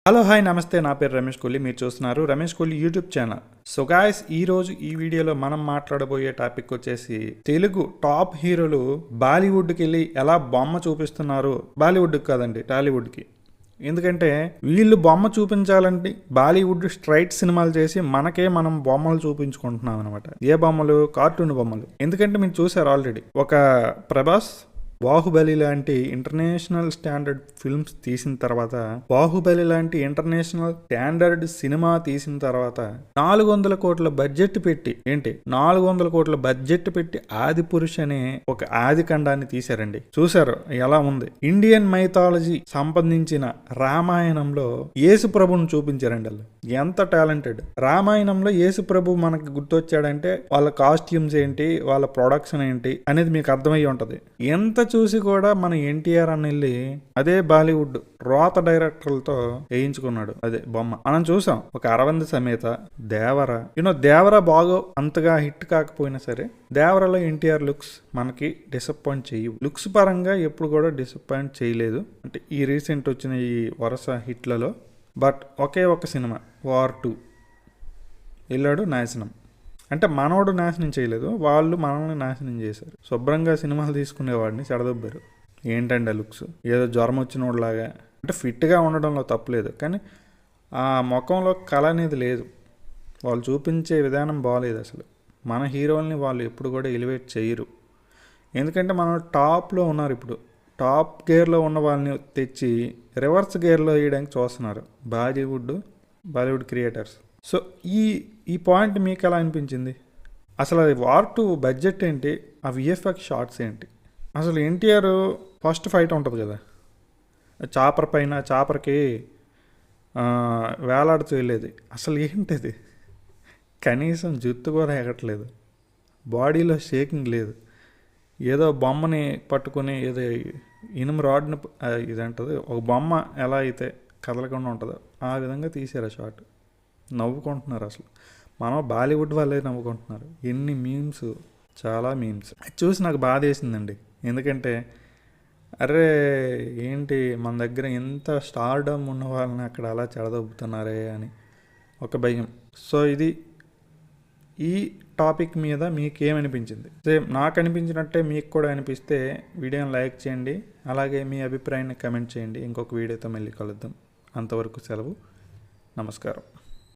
Hello hi నమస్తే, నా పేరు రమేష్ కోహ్లీ. మీరు చూస్తున్నారు Ramesh Kohli YouTube channel. So guys, ఈరోజు ఈ వీడియోలో మనం మాట్లాడబోయే టాపిక్ వచ్చేసి తెలుగు టాప్ హీరోలు బాలీవుడ్కి వెళ్ళి ఎలా బొమ్మ చూపిస్తున్నారు. బాలీవుడ్కి కాదండి, టాలీవుడ్కి. ఎందుకంటే వీళ్ళు బొమ్మ చూపించాలంటే బాలీవుడ్ స్ట్రైట్ సినిమాలు చేసి మనకే మనం బొమ్మలు చూపించుకుంటున్నాం అనమాట. ఏ బొమ్మలు? కార్టూన్ బొమ్మలు. ఎందుకంటే మీరు చూసారు ఆల్రెడీ, ఒక ప్రభాస్ బాహుబలి లాంటి ఇంటర్నేషనల్ స్టాండర్డ్ ఫిల్మ్స్ తీసిన తర్వాత, బాహుబలి లాంటి ఇంటర్నేషనల్ స్టాండర్డ్ సినిమా తీసిన తర్వాత 400 కోట్ల బడ్జెట్ పెట్టి 400 కోట్ల బడ్జెట్ పెట్టి ఆది పురుష్ అనే ఒక ఆది ఖండాన్ని తీశారండి. చూసారు ఎలా ఉంది? ఇండియన్ మైథాలజీ సంబంధించిన రామాయణంలో యేసు ప్రభుని చూపించారండి. వాళ్ళు ఎంత టాలెంటెడ్. రామాయణంలో యేసు ప్రభు మనకి గుర్తొచ్చాడంటే వాళ్ళ కాస్ట్యూమ్స్ ఏంటి, వాళ్ళ ప్రొడక్షన్ ఏంటి అనేది మీకు అర్థమయ్యి ఉంటది. ఎంత చూసి కూడా మన ఎన్టీఆర్ అని వెళ్ళి అదే బాలీవుడ్ రోత డైరెక్టర్లతో వేయించుకున్నాడు అదే బొమ్మ. మనం చూసాం ఒక అరవింద్ సమేత, దేవర. దేవర బాగా అంతగా హిట్ కాకపోయినా సరే, దేవరలో ఎన్టీఆర్ లుక్స్ మనకి డిసప్పాయింట్ చేయవు. లుక్స్ పరంగా ఎప్పుడు కూడా డిసప్పాయింట్ చేయలేదు. అంటే ఈ రీసెంట్ వచ్చిన ఈ వరుస హిట్లలో. బట్ ఒకే ఒక సినిమా వార్ 2 వెళ్ళాడు నాశనం. అంటే మనోడు నాశనం చేయలేదు, వాళ్ళు మనల్ని నాశనం చేశారు. శుభ్రంగా సినిమాలు తీసుకునేవాడిని చెడదొబ్బారు. ఏంటండి ఆ లుక్స్? ఏదో జ్వరం వచ్చినోడులాగా. అంటే ఫిట్గా ఉండడంలో తప్పులేదు, కానీ ఆ ముఖంలో కళ అనేది లేదు. వాళ్ళు చూపించే విధానం బాగాలేదు అసలు. మన హీరోల్ని వాళ్ళు ఎప్పుడు కూడా ఎలివేట్ చేయరు. ఎందుకంటే మనం టాప్లో ఉన్నారు ఇప్పుడు. టాప్ గేర్లో ఉన్న వాళ్ళని తెచ్చి రివర్స్ గేర్లో వేయడానికి చూస్తున్నారు బాలీవుడ్ క్రియేటర్స్. సో ఈ పాయింట్ మీకు ఎలా అనిపించింది? అసలు అది వార్ 2 బడ్జెట్ ఏంటి, ఆ విఎఫ్ఎక్స్ షార్ట్స్ ఏంటి? అసలు ఎన్టీఆర్ ఫస్ట్ ఫైట్ ఉంటుంది కదా, చాపర్ పైన, చాపర్కి వేలాడుతూ వెళ్ళేది. అసలు ఏంటిది? కనీసం జుత్తు కూడా ఎగట్లేదు, బాడీలో షేకింగ్ లేదు. ఏదో బొమ్మని పట్టుకుని ఏదో ఇనుము రాడ్ని ఇదంటది, ఒక బొమ్మ ఎలా అయితే కదలకుండా ఉంటుందో ఆ విధంగా తీసారు ఆ షాట్. నవ్వుకుంటున్నారు అసలు. మనం బాలీవుడ్ వాళ్ళే నవ్వుకుంటున్నారు. ఎన్ని మీమ్స్, చాలా మీమ్స్ చూసి నాకు బాధ వేసిందండి. ఎందుకంటే అరే ఏంటి, మన దగ్గర ఎంత స్టార్డమ్ ఉన్న వాళ్ళని అక్కడ అలా చెడదొబ్బుతున్నారే అని ఒక భయం. సో ఈ టాపిక్ మీద మీకేమనిపించింది? సేమ్ నాకు అనిపించినట్టే మీకు కూడా అనిపిస్తే వీడియోని లైక్ చేయండి, అలాగే మీ అభిప్రాయాన్ని కమెంట్ చేయండి. ఇంకొక వీడియోతో మళ్ళీ కలుద్దాం. అంతవరకు సెలవు. నమస్కారం.